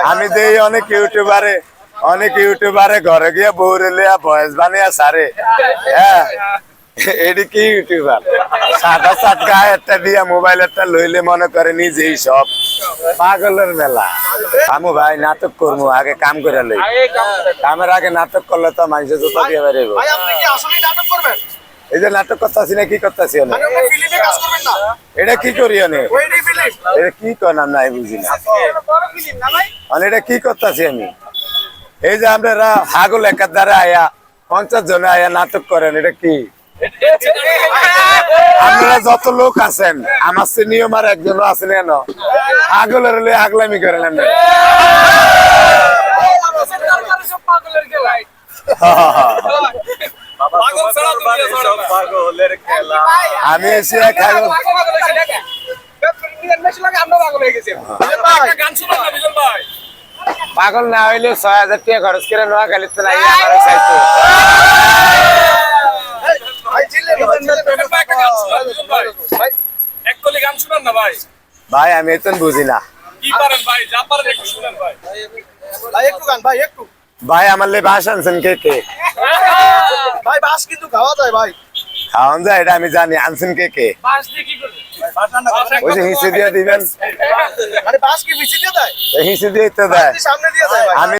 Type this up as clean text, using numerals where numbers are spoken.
আমি দেই অনেক ইউটিউবারে ঘরে গিয়ে বউরে লিয়া ভয়েস বানিয়ে সারে। হ্যাঁ, এটি কি ইউটিউবার? সাদা সাতকা একটা দিয়া মোবাইল একটা লইলে মনে করে নিজেই সব। পাগলের মেলা। আমু ভাই নাটক করবো, আগে কাম করে লই। কামের আগে নাটক করলে তো মানুষ জুতা দিয়ে বেরোবো। এই যে নাটক করতেছি না, কি করতেছি এটা কি করি এটা কি করলাম না বুঝি না। এটা কি করতেছি আমি? এই যে আমরা হাগল একার দ্বারা আয়া 50 জনে আয়া নাটক করেন, এটা কি? আপনারা যত লোক আছেন আমার সে নিয়ম আর একজনও আছেন কেন? হাগলের হলে আগলামি করেন আপনারা। আমি এসে পাগল না হইলে 6000 টাকা খরচ করে নোয়াখালী তো নাই আমার চাইতো। ভাই আমি এত বুঝি না ভাই, আমার লে বাস আনছেন কে কে? ভাই বাস কিন্তু খাওয়া যায় ভাই, খাওয়ান যায় এটা আমি জানি, আনছেন কে কে? ওই যে হিসে দিয়ে দিবেন, মানে বাস কি পিছিয়ে দিয়ে দেয়, হিসে দিয়ে তো দেয়। সামনে দিয়ে দেয়। আমি